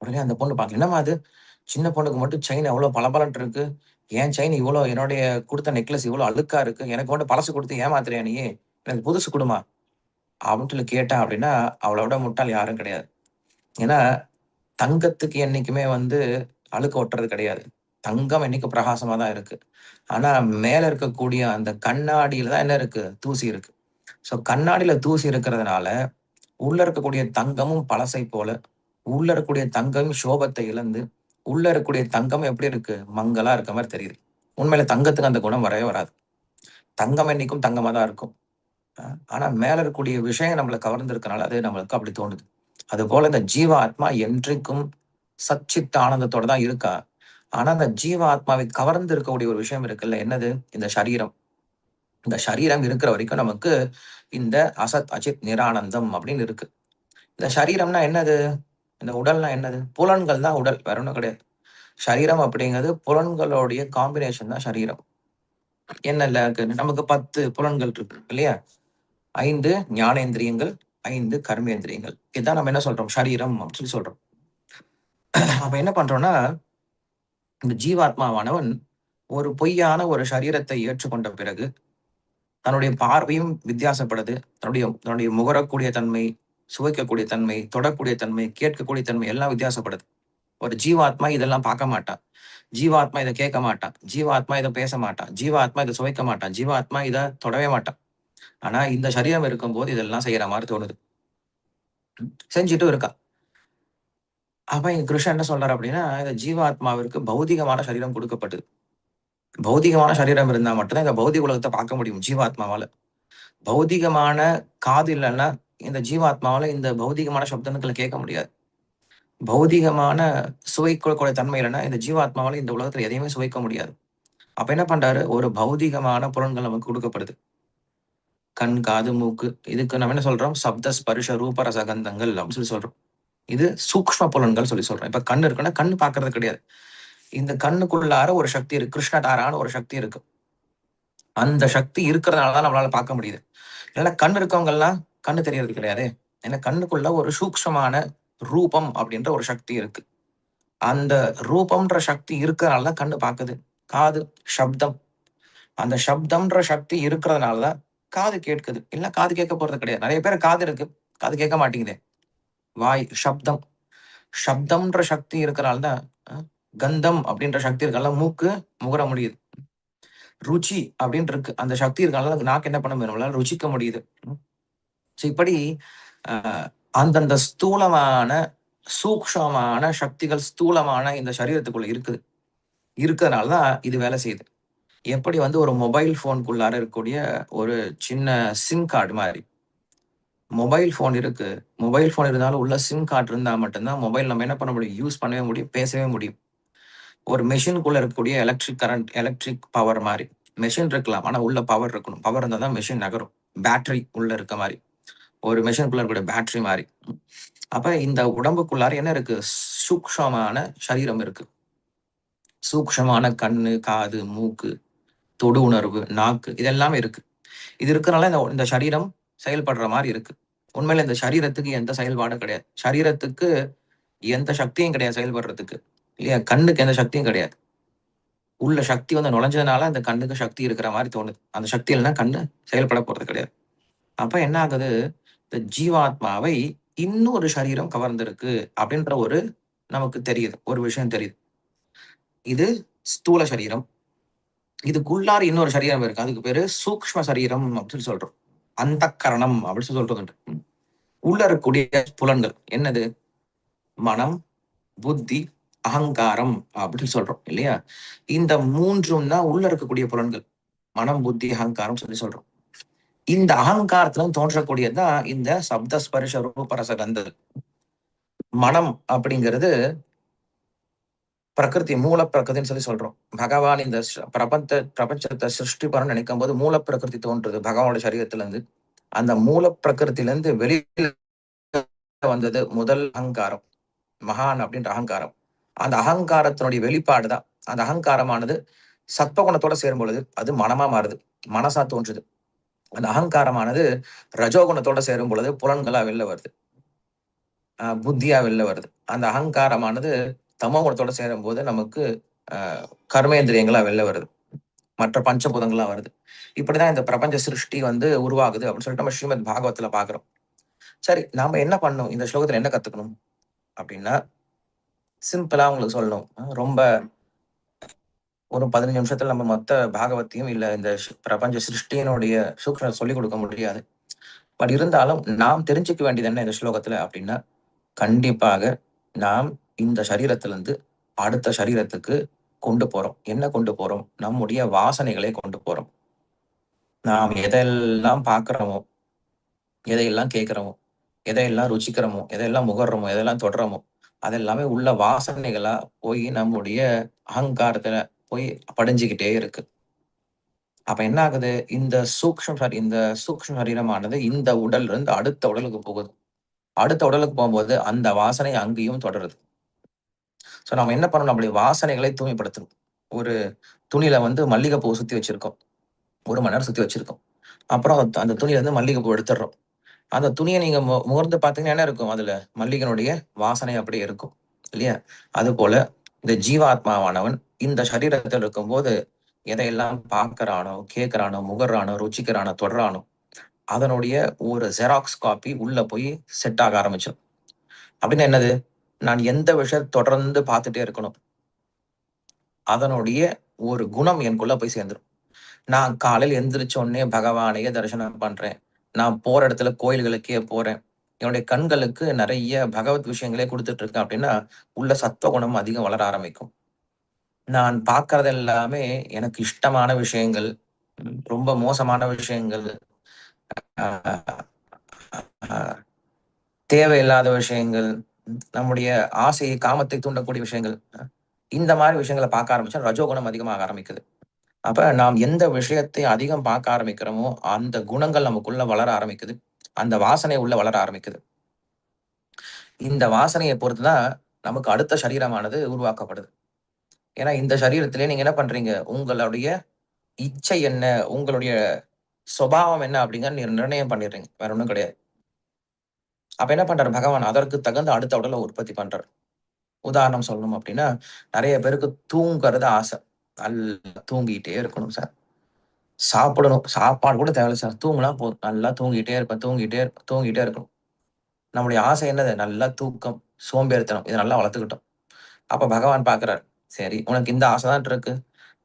உடனே அந்த பொண்ணு பார்க்குது. "என்னம்மா இது? சின்ன பொண்ணுக்கு மட்டும் செயின் எவ்வளோ பளபளன்ட்டு இருக்கு. என் செயின் இவ்வளோ என்னுடைய குடுத்த நெக்லஸ் இவ்வளோ அழுக்கா இருக்கு. எனக்கு மட்டும் பழசு குடுத்து ஏமாத்துறியா நீ? எனக்கு புதுசு குடும்மா." அப்படின்னு சொல்லி கேட்டா அப்படின்னா, அவள விட முட்டாள் யாரும் கிடையாது. ஏன்னா, தங்கத்துக்கு என்னைக்குமே அழுக்கு ஒட்டுறது கிடையாது. தங்கம் என்னைக்கும் பிரகாசமா தான் இருக்கு. ஆனா, மேல இருக்கக்கூடிய அந்த கண்ணாடியில தான் என்ன இருக்கு? தூசி இருக்கு. ஸோ கண்ணாடியில தூசி இருக்கிறதுனால, உள்ள இருக்கக்கூடிய தங்கமும் பழசை போல, உள்ள இருக்கக்கூடிய தங்கம் சோபத்தை இழந்து, உள்ள இருக்கக்கூடிய தங்கம் எப்படி இருக்கு? மங்கலா இருக்க மாரி தெரியுது. உண்மையில தங்கத்துக்கு அந்த குணம் வரவே வராது. தங்கம் என்னைக்கும் தங்கமா தான் இருக்கும். அ ஆனா மேல இருக்கக்கூடிய விஷயம் நம்மள கவர்ந்திருக்கனால, அது நம்மளுக்கு அப்படி தோணுது. அதுபோல இந்த ஜீவாத்மா என்றைக்கும் சச்சித் ஆனந்தத்தோட தான் இருக்கா. ஆனா, அந்த ஜீவாத்மாவை கவர்ந்து இருக்கக்கூடிய ஒரு விஷயம் இருக்குல்ல. என்னது? இந்த சரீரம். இந்த சரீரம் இருக்கிற வரைக்கும் நமக்கு இந்த அசத், அசித், நிரானந்தம் அப்படின்னு இருக்கு. இந்த சரீரம்னா என்னது? இந்த உடல்னா என்னது? புலன்கள் தான் உடல். வேற ஒண்ணும் கிடையாது. சரீரம் அப்படிங்கிறது புலன்களுடைய காம்பினேஷன் தான் சரீரம். என்னல்ல இருக்கு? நமக்கு 10 புலன்கள் இருக்கு இல்லையா? 5 ஞானேந்திரியங்கள், 5 கர்மேந்திரியங்கள். இதான் நம்ம என்ன சொல்றோம்? சரீரம் அப்படின்னு சொல்லி சொல்றோம். அப்ப என்ன பண்றோம்னா, இந்த ஜீவாத்மாவானவன் ஒரு பொய்யான ஒரு சரீரத்தை ஏற்றுக்கொண்ட பிறகு, தன்னுடைய பார்வையும் வித்தியாசப்படுது. தன்னுடைய தன்னுடைய முகரக்கூடிய தன்மை, சுவைக்கக்கூடிய தன்மை, தொடக்கூடிய தன்மை, கேட்கக்கூடிய தன்மை எல்லாம் வித்தியாசப்படுது. ஒரு ஜீவாத்மா இதெல்லாம் பார்க்க மாட்டான். ஜீவாத்மா இத கேட்க மாட்டான். ஜீவாத்மா இத பேச மாட்டான். ஜீவாத்மா இத சுவைக்க மாட்டான். ஜீவாத்மா இத தொடவே மாட்டான். ஆனா இந்த சரீரம் இருக்கும்போது இதெல்லாம் செய்யற மாரி தோணுது. செஞ்சுட்டும் இருக்கான். அப்ப இங்க கிருஷ்ணன் என்ன சொல்றாரு அப்படின்னா, இந்த ஜீவாத்மாவிற்கு பௌதிகமான சரீரம் குடுக்கப்பட்டது. பௌதிகமான சரீரம் இருந்தா மட்டும் தான் இந்த பௌதிக உலகத்த பார்க்க முடியும் ஜீவாத்மாவால. பௌதிகமான காது இல்லன்னா, இந்த ஜீவாத்மாவால இந்த பௌதிகமான சப்தங்கள கேட்க முடியாது. பௌதிகமான சுவைக்கக்கூடிய தன்மை இல்லன்னா, இந்த ஜீவாத்மாவால இந்த உலகத்துல எதையுமே சுவைக்க முடியாது. அப்ப என்ன பண்றாரு? ஒரு பௌதிகமான புலன்கள் நமக்கு குடுக்கப்படுது. கண், காது, மூக்கு. இதுக்கு நம்ம என்ன சொல்றோம்? சப்த, ஸ்பரிஷ, ரூப, ரச, கந்தங்கள் அப்படின்னு சொல்லி சொல்றோம். இது சூக்ஷ்ம புலன்கள் சொல்லி சொல்றோம். இப்ப கண் இருக்குன்னா, கண்ணு பார்க்கறது கிடையாது. இந்த கண்ணுக்குள்ளார ஒரு சக்தி இருக்கு. கிருஷ்ணதாரான்னு ஒரு சக்தி இருக்கு. அந்த சக்தி இருக்கிறதுனால தான் நம்மளால பார்க்க முடியுது. இல்லன்னா கண் இருக்கவங்கலாம் கண்ணு தெரியறது கிடையாதே. ஏன்னா கண்ணுக்குள்ள ஒரு சூக்ஷ்மமான ரூபம் அப்படின்ற ஒரு சக்தி இருக்கு. அந்த ரூபம்ன்ற சக்தி இருக்கிறதுனால தான் கண்ணு பாக்குது. காது, சப்தம். அந்த சப்தம்ன்ற சக்தி இருக்கிறதுனால தான் காது கேட்குது. இல்ல காது கேட்க போறது கிடையாது. நெறைய பேர் காது இருக்கு. காது கேட்க மாட்டேங்குதே. வாய், சப்தம். சப்தம்ன்ற சக்தி இருக்கிறனால தான் கந்தம் அப்படின்ற சக்தி இருக்கனால மூக்கு முகர முடியுது. ருச்சி அப்படின்னு இருக்கு, அந்த சக்தி இருக்கனால நாக்கு என்ன பண்ண முடியும், நம்மளால ருச்சிக்க முடியுது. ஸோ இப்படி அந்தந்த ஸ்தூலமான சூக்ஷமான சக்திகள் ஸ்தூலமான இந்த சரீரத்துக்குள்ள இருக்குது. இருக்கிறதுனால தான் இது வேலை செய்யுது. எப்படி வந்து ஒரு மொபைல் ஃபோனுக்குள்ளார இருக்கக்கூடிய ஒரு சின்ன சிம் கார்டு மாதிரி. மொபைல் ஃபோன் இருக்கு. மொபைல் ஃபோன் இருந்தாலும் உள்ள சிம் கார்டு இருந்தா மட்டும்தான் மொபைல் நம்ம என்ன பண்ண முடியும், யூஸ் பண்ணவே முடியும், பேசவே முடியும். ஒரு மெஷினுக்குள்ள இருக்கக்கூடிய எலக்ட்ரிக் கரண்ட், எலக்ட்ரிக் பவர் மாரி. மெஷின் இருக்கலாம், ஆனா உள்ள பவர் இருக்கணும். பவர் இருந்தா தான் மெஷின் நகரும். பேட்டரி உள்ள இருக்க மாரி. ஒரு மெஷினுக்குள்ள இருக்கக்கூடிய பேட்டரி மாரி. அப்ப இந்த உடம்புக்குள்ளார என்ன இருக்கு? சூக்ஷமான சரீரம் இருக்கு. சூக்ஷமான கண்ணு, காது, மூக்கு, தொடு உணர்வு, நாக்கு இதெல்லாமே இருக்கு. இது இருக்கனால இந்த சரீரம் செயல்படுற மாரி இருக்கு. உண்மையில இந்த சரீரத்துக்கு எந்த செயல்பாடும் கிடையாது. சரீரத்துக்கு எந்த சக்தியும் கிடையாது செயல்படுறதுக்கு. இல்லையா? கண்ணுக்கு எந்த சக்தியும் கிடையாது. உள்ள சக்தி வந்து நுழைஞ்சதுனால அந்த கண்ணுக்கு சக்தி இருக்கிற மாரி தோணுது. அந்த சக்தி இல்லைன்னா கண்ணு செயல்பட போறது கிடையாது. அப்ப என்ன ஆகுது? இந்த ஜீவாத்மாவை இன்னொரு சரீரம் கவர்ந்திருக்கு அப்படின்ற ஒரு நமக்கு தெரியுது. ஒரு விஷயம் தெரியுது. இது ஸ்தூல சரீரம். இதுக்குள்ளார இன்னொரு சரீரம் இருக்கு. அதுக்கு பேரு சூக்ஷ்ம சரீரம் அப்படின்னு சொல்லி சொல்றோம். அந்தக்கரணம் அப்படின்னு சொல்லி சொல்றது உண்டு. உள்ள இருக்கக்கூடிய புலன்கள் என்னது? மனம், புத்தி, அகங்காரம் அப்படின்னு சொல்றோம் இல்லையா? இந்த மூன்றும் தான் உள்ள இருக்கக்கூடிய புலன்கள். மனம், புத்தி, அகங்காரம் சொல்லி சொல்றோம். இந்த அகங்காரத்துல தோன்றக்கூடியதுதான் இந்த சப்த ஸ்பரிச ரூப ரச கந்தல். மனம் அப்படிங்கிறது பிரகிருதி, மூல பிரகிருதின்னு சொல்லி சொல்றோம். பகவான் இந்த பிரபஞ்சத்தை சிருஷ்டி பண்ண நினைக்கும் போது மூல பிரகிருதி தோன்றுது பகவானோட சரீரத்துல இருந்து. அந்த மூல பிரகிருத்தில இருந்து வெளியில வந்தது முதல் அகங்காரம், மகான் அப்படின்ற அகங்காரம். அந்த அகங்காரத்தினுடைய வெளிப்பாடுதான். அந்த அகங்காரமானது சத்வகுணத்தோட சேரும் பொழுது அது மனமா மாறுது, மனசா தோன்றுது. அந்த அகங்காரமானது ரஜோகுணத்தோட சேரும் பொழுது புலன்களா வெளில வருது, புத்தியா வெளில வருது. அந்த அகங்காரமானது தமோ குணத்தோட சேரும் போது நமக்கு கர்மேந்திரியங்களா வெளில வருது, மற்ற பஞ்சபூதங்களா வருது. இப்படிதான் இந்த பிரபஞ்ச சிருஷ்டி வந்து உருவாகுது அப்படின்னு சொல்லிட்டு நம்ம ஸ்ரீமத் பாகவத்துல பாக்குறோம். சரி, நாம என்ன பண்ணணும், இந்த ஸ்லோகத்துல என்ன கத்துக்கணும் அப்படின்னா, சிம்பிளா உங்களுக்கு சொல்லணும். ரொம்ப ஒரு 15 நிமிஷத்துல நம்ம மொத்த பாகவத்தையும் இல்ல இந்த பிரபஞ்ச சிருஷ்டியினுடைய சூக்ஷ்ம சொல்லிக் கொடுக்க முடியாது. பட் இருந்தாலும் நாம் தெரிஞ்சுக்க வேண்டியது என்ன இந்த ஸ்லோகத்துல அப்படின்னா, கண்டிப்பாக நாம் இந்த சரீரத்திலிருந்து அடுத்த சரீரத்துக்கு கொண்டு போறோம். என்ன கொண்டு போறோம்? நம்முடைய வாசனைகளை கொண்டு போறோம். நாம் எதெல்லாம் பார்க்கிறோமோ, எதையெல்லாம் கேட்கிறோமோ, எதையெல்லாம் ருசிக்கிறோமோ, எதையெல்லாம் முகர்றோமோ, எதெல்லாம் தொடர்றோமோ, அதெல்லாமே உள்ள வாசனைகளா போய் நம்முடைய அகங்காரத்துல போய் படிஞ்சுக்கிட்டே இருக்கு. அப்ப என்ன ஆகுது? இந்த சூக்ஷ்ம சரீரமானது இந்த உடல்ல இருந்து அடுத்த உடலுக்கு போகுது. அடுத்த உடலுக்கு போகும்போது அந்த வாசனை அங்கேயும் தொடருது. சோ நம்ம என்ன பண்ணணும்? நம்முடைய வாசனைகளை தூய்மைப்படுத்தணும். ஒரு துணியில வந்து மல்லிகைப்பூ சுத்தி வச்சிருக்கோம். 1 மணி நேரம் சுத்தி வச்சிருக்கோம். அப்புறம் அந்த துணியில இருந்து மல்லிகைப்பூ எடுத்துடுறோம். அந்த துணிய நீங்க முகர்ந்து பார்த்தீங்கன்னா என்ன இருக்கும்? அதுல மல்லிகையினுடைய வாசனை அப்படியே இருக்கும். இல்லையா? அதுபோல இந்த ஜீவாத்மாவானவன் இந்த சரீரத்தில் இருக்கும்போது எதையெல்லாம் பார்க்கிறானோ, கேட்கிறானோ, முகர்றானோ, ருசிக்கிறானோ, தொடரானோ, அதனுடைய ஒரு ஜெராக்ஸ் காப்பி உள்ள போய் செட் ஆக ஆரம்பிச்சிடும். அப்படின்னா என்னது? நான் எந்த விஷயத்த தொடர்ந்து பார்த்துட்டே இருக்கணும், அதனுடைய ஒரு குணம் எனக்குள்ள போய் சேர்ந்துரும். நான் காலையில எந்திரிச்ச உடனே பகவானையே தரிசனம் பண்றேன். நான் போற இடத்துல கோயில்களுக்கே போறேன். என்னுடைய கண்களுக்கு நிறைய பகவத் விஷயங்களே குடுத்துட்டு இருக்கேன் அப்படின்னா, உள்ள சத்துவகுணம் அதிகம் வளர ஆரம்பிக்கும். நான் பார்க்கறது எல்லாமே எனக்கு இஷ்டமான விஷயங்கள், ரொம்ப மோசமான விஷயங்கள், அ அ தேவையில்லாத விஷயங்கள், நம்முடைய ஆசையை, காமத்தை தூண்டக்கூடிய விஷயங்கள், இந்த மாரி விஷயங்கள பார்க்க ஆரம்பிச்சா ரஜோகுணம் அதிகமாக ஆரம்பிக்குது. அப்ப நாம் எந்த விஷயத்தை அதிகம் பார்க்க ஆரம்பிக்கிறோமோ, அந்த குணங்கள் நமக்குள்ள வளர ஆரம்பிக்குது. அந்த வாசனை உள்ள வளர ஆரம்பிக்குது. இந்த வாசனைய பொறுத்து தான் நமக்கு அடுத்த சரீரமானது உருவாக்கப்படுது. ஏன்னா, இந்த சரீரத்திலே நீங்க என்ன பண்றீங்க? உங்களுடைய இச்சை என்ன? உங்களுடைய சுபாவம் என்ன? அப்படிங்கிறத நீங்க நிர்ணயம் பண்ணிடுறீங்க. வேற ஒண்ணும் கிடையாது. அப்ப என்ன பண்றாரு பகவான்? அதற்கு தகுந்த அடுத்த உடல உற்பத்தி பண்றாரு. உதாரணம் சொல்லணும் அப்படின்னா, நெறைய பேருக்கு தூங்குறது ஆசை. நல்லா தூங்கிட்டே இருக்கணும் சார். சாப்பிடணும். சாப்பாடு கூட தேவையில்ல சார். தூங்குனா போதும். நல்லா தூங்கிட்டே இருப்பேன், தூங்கிட்டே இருப்பேன், தூங்கிட்டே இருக்கணும். நம்முடைய ஆசை என்னது? நல்லா தூக்கம். சோம்பேறித்தனம் இதை நல்லா வளர்த்துக்கிட்டோம். அப்ப பகவான் பார்க்கிறார், சரி உனக்கு இந்த ஆசைதான் இருக்கு,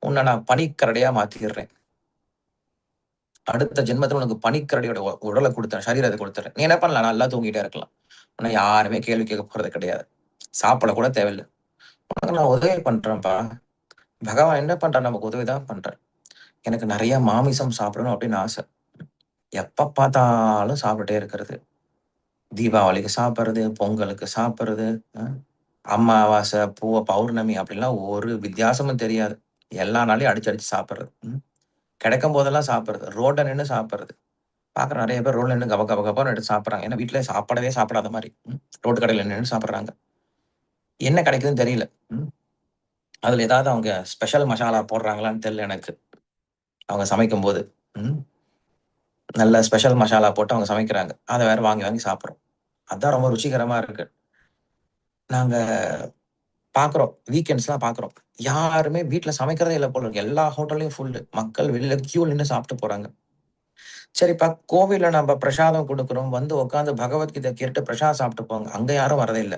உன்னை நான் பனிக்கரடியா மாத்திடுறேன். அடுத்த ஜென்மத்துல உனக்கு பனிக்கரடியோட உடலை கொடுத்தேன், சரீரத்தை கொடுத்துறேன். நீ என்ன பண்ணலாம், நல்லா தூங்கிட்டே இருக்கலாம். உன்னை யாருமே கேள்வி கேட்க போறது கிடையாது. சாப்பிட கூட தேவையில்லை. உனக்கு நான் உதவி பண்றேன்ப்பா. பகவான் என்ன பண்றார், நமக்கு உதவிதான் பண்றார். எனக்கு நிறைய மாமிசம் சாப்பிடணும் அப்படின்னு ஆசை. எப்ப பார்த்தாலும் சாப்பிட்டுட்டே இருக்கிறது. தீபாவளிக்கு சாப்பிடுறது, பொங்கலுக்கு சாப்பிடுறது, அமாவாசை, பௌர்ணமி அப்படின்லாம் ஒரு வித்தியாசமும் தெரியாது. எல்லா நாளையும் அடிச்சு அடிச்சு சாப்பிடுறது. கிடைக்கும் போதெல்லாம் சாப்பிடுறது. ரோட்ல நின்னு சாப்பிடுறது. பார்க்குற நெறைய பேர் ரோட்ல நின்னு கப கப கபான்னு எடுத்து சாப்பிடுறாங்க. ஏன்னா வீட்ல சாப்பிடவே சாப்பிடாத மாரி. ரோட்டு கடையில நின்னு சாப்பிடுறாங்க. என்ன கிடைக்குதுன்னு தெரியல. ம். அதுல ஏதாவது அவங்க ஸ்பெஷல் மசாலா போடுறாங்களான்னு தெரியல எனக்கு. அவங்க சமைக்கும்போது. ம். நல்ல ஸ்பெஷல் மசாலா போட்டு அவங்க சமைக்கிறாங்க. அத வேற வாங்கி வாங்கி சாப்பிடுறோம். அதான் ரொம்ப ருசிகரமா இருக்கு. நாங்க பார்க்குறோம். வீக்கெண்ட்ஸ்லாம் பார்க்குறோம். யாருமே வீட்ல சமைக்கிறதே இல்ல போல இருக்கு. எல்லா ஹோட்டல்லயும் ஃபுல்லு. மக்கள் வெளியில கியூல நின்னு சாப்பிட்டு போறாங்க. சரிப்பா, கோவில்ல நம்ம பிரசாதம் குடுக்குறோம். வந்து உட்கார்ந்து பகவத்கீதை கேட்டு பிரசாதம் சாப்பிட்டு போங்க. அங்க யாரும் வரதே இல்ல.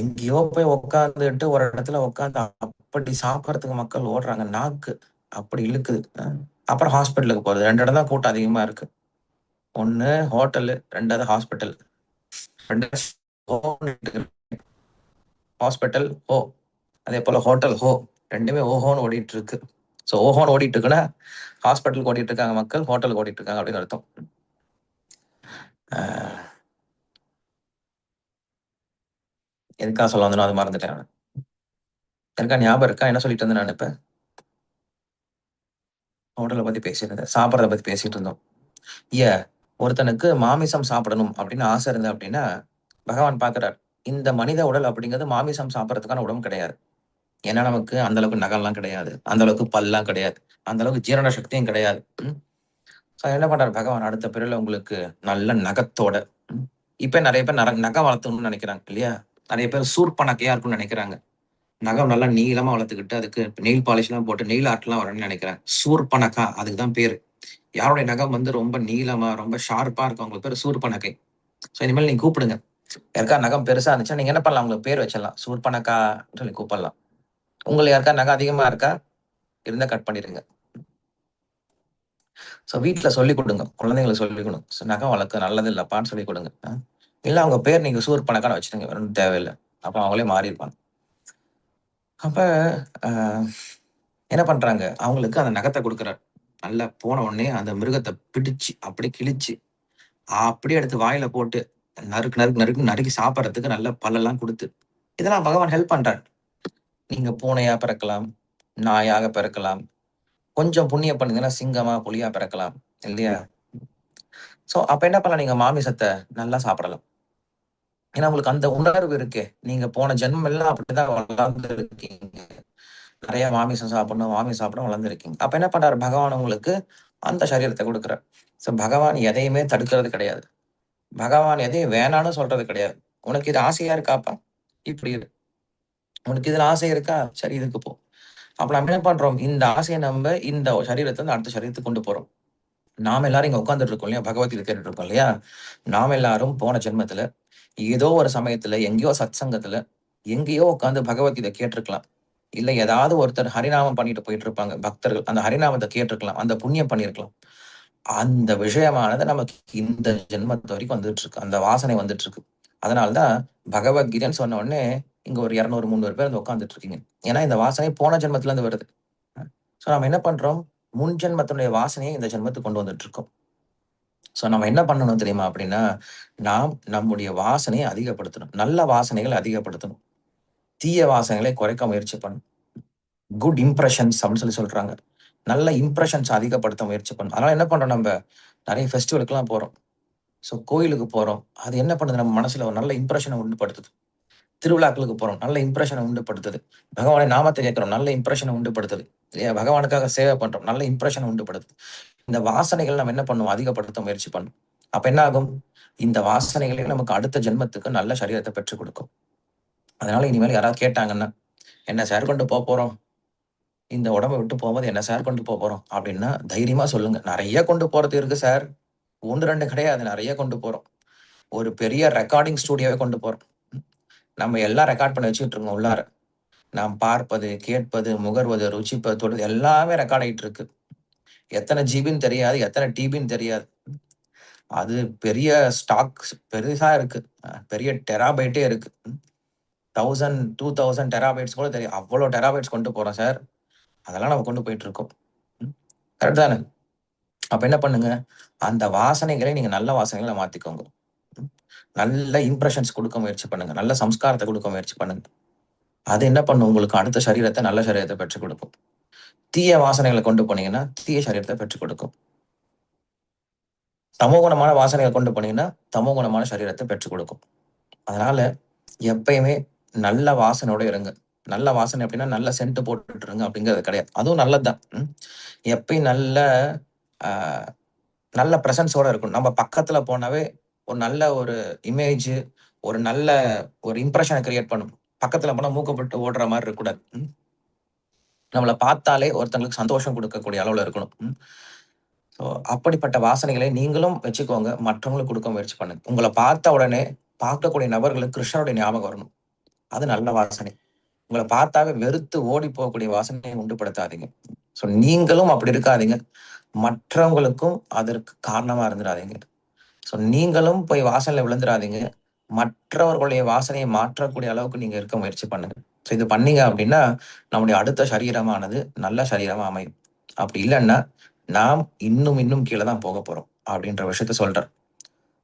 எங்கேயோ போய் உட்கார்ந்துட்டு ஒரு இடத்துல உட்கார்ந்து அப்படி சாப்பிடறதுக்கு மக்கள் ஓடுறாங்க. நாக்கு அப்படி இழுக்குது. அப்புறம் ஹாஸ்பிட்டலுக்கு போறது. 2 இடம் தான் கூட்டம் அதிகமா இருக்கு. 1 ஹோட்டலு, 2வது ஹாஸ்பிட்டல். 2 ஹாஸ்பிட்டல் ஹோ. அதே போல ஹோட்டல் ஹோ. 2மே ஓஹோன்னு ஓடிட்டு இருக்கு. ஸோ ஓஹோன்னு ஓடிட்டு இருக்குன்னா, ஹாஸ்பிட்டலுக்கு ஓடிட்டு இருக்காங்க மக்கள், ஹோட்டலுக்கு ஓடிட்டு இருக்காங்க அப்படின்னு அர்த்தம். எதுக்காக சொல்ல வந்தனோ அது மறந்துட்டேன். எனக்கா ஞாபகம் இருக்கா? என்ன சொல்லிட்டு இருந்தேன் நான் இப்ப? ஹோட்டல பத்தி பேசிட்டு இருந்தேன். சாப்பிடுறத பத்தி பேசிட்டு இருந்தோம். ஒருத்தனுக்கு மாமிசம் சாப்பிடணும் அப்படின்னு ஆசை இருந்தது அப்படின்னா, பகவான் பார்க்கிறார். இந்த மனித உடல் அப்படிங்கிறது மாமிசம் சாப்பிடறதுக்கான உடம்பு கிடையாது. ஏன்னா நமக்கு அந்த அளவுக்கு நகம்லாம் கிடையாது. அந்த அளவுக்கு பல்லாம் கிடையாது. அந்த அளவுக்கு ஜீரண சக்தியும் கிடையாது. ஸோ என்ன பண்றாரு பகவான், அடுத்த பிறவில உங்களுக்கு நல்ல நகத்தோட, ம். இப்ப நெறைய பேர் நகம் வளர்த்தணும்னு நினைக்கிறாங்க இல்லையா? நெறைய பேர் சூர்பனக்கையா இருக்கும்னு நினைக்கிறாங்க. நகம் நல்லா நீளமா வளர்த்துக்கிட்டு, அதுக்கு நெயில் பாலிஷ்லாம் போட்டு நெயில் ஆர்ட்லாம் வரணும்னு நினைக்கிறாங்க. சூர்பனக்கா அதுக்கு தான் பேரு. யாருடைய நகம் வந்து ரொம்ப நீளமா, ரொம்ப ஷார்ப்பா இருக்கும் அவங்களுக்கு பேரு சூர்பனக்கை. ஸோ இனிமேல் நீங்க கூப்பிடுங்க. யாருக்கா நகம் பெருசா இருந்துச்சுன்னா, நீங்க என்ன பண்ணலாம்? அவங்களுக்கு பேர் வச்சிடலாம். சூர்பனக்கான்னு சொல்லி கூப்பிடலாம். உங்களுக்கு யாருக்கா நகம் அதிகமா இருக்கா? இருந்தா கட் பண்ணிருங்க. ஸோ வீட்ல சொல்லிக் குடுங்க. குழந்தைங்களுக்கு சொல்லிக் குடுங்க. நகம் வளர்க்க நல்லது இல்லப்பான்னு சொல்லிக் குடுங்க. இல்ல அவங்க பேர் நீங்க சூர்பனக்கான்னு வச்சுடுங்க. வேற ஒண்ணும் தேவையில்ல. அப்ப அவங்களே மாறிருப்பாங்க. அப்ப அ என்ன பண்றாங்க? அவங்களுக்கு அந்த நகத்த குடுக்குறார். நல்லா போன உடனே அந்த மிருகத்த பிடிச்சு, அப்படியே கிழிச்சு, அப்படியே எடுத்து வாயில போட்டு நறுக்கு, நறுக்கு, நறுக்குன்னு நறுக்கி சாப்பிடுறதுக்கு நல்ல பல்லெல்லாம் குடுத்து, இதெல்லாம் பகவான் ஹெல்ப் பண்றார். நீங்க பூனையா பிறக்கலாம், நாயாக பிறக்கலாம். கொஞ்சம் புண்ணியம் பண்ணீங்கன்னா சிங்கமா, புலியா பிறக்கலாம். இல்லையா? சோ அப்ப என்ன பண்ணலாம்? நீங்க மாமிசத்த நல்லா சாப்பிடலாம். ஏன்னா உங்களுக்கு அந்த உணர்வு இருக்கே. நீங்க போன ஜென்மம் எல்லாம் அப்படிதான் வளர்ந்துருக்கீங்க. நெறைய மாமிசம் சாப்பிடணும், மாமிசம் சாப்பிடணும் வளர்ந்துருக்கீங்க. அப்ப என்ன பண்றாரு பகவான் உங்களுக்கு அந்த சரீரத்த குடுக்குறார். சோ பகவான் எதையுமே தடுக்கிறது கிடையாது. பகவான் எதையும் வேணான்னு சொல்றது கிடையாது. "உனக்கு இது ஆசையா இருக்காப்பா? இப்படி இரு. உனக்கு இதுல ஆசை இருக்கா? சரி இதுக்கு போ." அப்ப நம்ம என்ன பண்றோம்? இந்த ஆசைய நம்ப இந்த சரீரத்துல இருந்து அடுத்த சரீரத்துக்கு கொண்டு போறோம். நாம எல்லாரும் இங்க உட்கார்ந்துட்டு இருக்கோம் இல்லையா? பகவத்கீதை கேட்டுட்டு இருக்கோம் இல்லையா? நாம எல்லாரும் போன ஜென்மத்துல, ஏதோ ஒரு சமயத்துல, எங்கேயோ சத்சங்கத்துல, எங்கேயோ உட்கார்ந்து பகவத்கீதை கேட்டிருக்கலாம். இல்ல ஏதாவது ஒருத்தர் ஹரிநாமம் பண்ணிட்டு போயிட்டு இருப்பாங்க பக்தர்கள். அந்த ஹரிநாமத்த கேட்டிருக்கலாம். அந்த புண்ணியம் பண்ணியிருக்கலாம். அந்த விஷயமானது நமக்கு இந்த ஜென்மத்து வரைக்கும் வந்துட்டு இருக்கு. அந்த வாசனை வந்துட்டு இருக்கு. அதனால தான் பகவத்கீதைன்னு சொன்ன உடனே, இங்க ஒரு 200, 300 பேர் வந்து உட்கார்ந்துட்டு இருக்கீங்க. ஏன்னா இந்த வாசனை போன ஜென்மத்துல இருந்து வருது. சோ நம்ம என்ன பண்றோம்? முன் ஜென்மத்தினுடைய வாசனைய இந்த ஜென்மத்துக்கு கொண்டு வந்துட்டு இருக்கோம். சோ நம்ம என்ன பண்ணணும் தெரியுமா? அப்படின்னா, நாம் நம்முடைய வாசனைய அதிகப்படுத்தணும். நல்ல வாசனைகள அதிகப்படுத்தணும். தீய வாசனைகளை குறைக்க முயற்சி பண்ணணும். குட் இம்ப்ரஷன்ஸ் அப்படின்னு சொல்றாங்க. நல்ல இம்ப்ரஷன்ஸ் அதிகப்படுத்த முயற்சி பண்ணணும். அதனால என்ன பண்றோம் நம்ப? நெறைய ஃபெஸ்டிவலுக்குலாம் போறோம். ஸோ கோயிலுக்கு போறோம். அது என்ன பண்ணுது? நம்ம மனசுல ஒரு நல்ல இம்ப்ரஷன உண்டுபடுத்துது. திருவிழாக்களுக்கு போறோம். நல்ல இம்ப்ரஷன உண்டுபடுத்துது. பகவானுடைய நாமத்த கேட்கிறோம். நல்ல இம்ப்ரஷன உண்டுபடுத்துது. இல்லையா? பகவானுக்காக சேவை பண்றோம். நல்ல இம்ப்ரஷன உண்டுபடுத்துது. இந்த வாசனைகள் நம்ம என்ன பண்ணுவோம்? அதிகப்படுத்த முயற்சி பண்ணணும். அப்ப என்ன ஆகும்? இந்த வாசனைகளே நமக்கு அடுத்த ஜென்மத்துக்கு நல்ல சரீரத்த பெற்றுக் குடுக்கும். அதனால இனிமேல் யாராவது கேட்டாங்கன்னா, "என்ன சார் கொண்டு போறோம்? இந்த உடம்ப விட்டு போம்போது என்ன சார் கொண்டு போறோம்?" அப்படின்னா தைரியமா சொல்லுங்க. "நெறைய கொண்டு போறது இருக்கு சார். 1, 2 கிடையாது. நெறைய கொண்டு போறோம்." ஒரு பெரிய ரெக்கார்டிங் ஸ்டுடியோவே கொண்டு போறோம். நம்ம எல்லாம் ரெக்கார்ட் பண்ணி வச்சுட்டு இருக்கோம் உள்ளார. நாம் பார்ப்பது, கேட்பது, முகர்வது, ருசிப்பது, தொடுவது எல்லாமே ரெக்கார்ட் ஆயிட்டு இருக்கு. எத்தனை ஜிபின்னு தெரியாது, எத்தனை டிபின்னு தெரியாது. அது பெரிய ஸ்டாக் பெருசா இருக்கு. பெரிய டெராபைட்டே இருக்கு. 1000, 2000 டெராபைட்ஸ் கூட தெரியும். அவ்வளோ டெராபைட்ஸ் கொண்டு போறோம் சார். அதெல்லாம் நம்ம கொண்டு போயிட்டு இருக்கோம். கரெக்ட் தானே? அப்ப என்ன பண்ணுங்க, அந்த வாசனைகளை நீங்க நல்ல வாசனைகளா மாத்திக்கோங்க. நல்ல இம்ப்ரஷன்ஸ் கொடுக்க முயற்சி பண்ணுங்க. நல்ல சம்ஸ்காரத்தை கொடுக்க முயற்சி பண்ணுங்க. அது என்ன பண்ணும், உங்களுக்கு அடுத்த சரீரத்தை நல்ல சரீரத்தை பெற்றுக் கொடுக்கும். தீய வாசனைகளை கொண்டு போனீங்கன்னா தீய சரீரத்தை பெற்றுக் கொடுக்கும். தமோகுணமான வாசனைகளை கொண்டு போனீங்கன்னா தமோகுணமான சரீரத்தை பெற்றுக் கொடுக்கும். அதனால எப்பயுமே நல்ல வாசனையோட இருங்க. நல்ல வாசனை அப்படின்னா நல்ல சென்ட் போட்டுட்டு இருங்க அப்படிங்கிறது கிடையாது. அதுவும் நல்லதுதான். எப்பயும் நல்ல பிரசன்ஸோட இருக்கணும். நம்ம பக்கத்துல போனாவே ஒரு நல்ல ஒரு இமேஜ், ஒரு நல்ல ஒரு இம்ப்ரெஷனை கிரியேட் பண்ணும். பக்கத்துல போனா மூக்கப்பட்டு ஓடுற மாதிரி இருக்கக்கூடாது. நம்மளை பார்த்தாலே ஒருத்தங்களுக்கு சந்தோஷம் கொடுக்கக்கூடிய அளவுல இருக்கணும். ஸோ அப்படிப்பட்ட வாசனைகளை நீங்களும் வச்சுக்கோங்க, மற்றவங்களுக்கு கொடுக்க முயற்சி பண்ணுங்க. உங்களை பார்த்த உடனே பார்க்கக்கூடிய நபர்களுக்கு கிருஷ்ணனுடைய ஞாபகம் வரணும். அது நல்ல வாசனை. உங்களை பார்த்தாவே வெறுத்து ஓடி போகக்கூடிய வாசனையை உண்டுபடுத்தாதீங்க. ஸோ நீங்களும் அப்படி இருக்காதீங்க, மற்றவங்களுக்கும் அதற்கு காரணமா இருந்துடாதீங்க. ஸோ நீங்களும் போய் வாசனையில விழுந்துடாதீங்க, மற்றவர்களுடைய வாசனையை மாற்றக்கூடிய அளவுக்கு நீங்க இருக்க முயற்சி பண்ணுங்க. ஸோ இது பண்ணீங்க அப்படின்னா நம்முடைய அடுத்த சரீரமானது நல்ல சரீரமா அமையும். அப்படி இல்லைன்னா நாம் இன்னும் இன்னும் கீழே தான் போக போறோம் அப்படின்ற விஷயத்த சொல்றார்.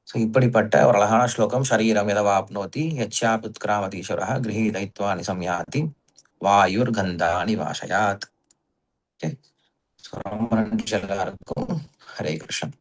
ஸோ இப்படிப்பட்ட ஒரு அழகான ஸ்லோகம். ஷரீரம் எதவாப்னோதி யச்சாபுத்கிராமதீஸ்வரः கிரஹீதயித்வா நிசம்யாதி வாயுர் கந்தானி வாசயாத். ஓகே, ரொம்ப நன்றி எல்லாருக்கும். ஹரே கிருஷ்ணன்.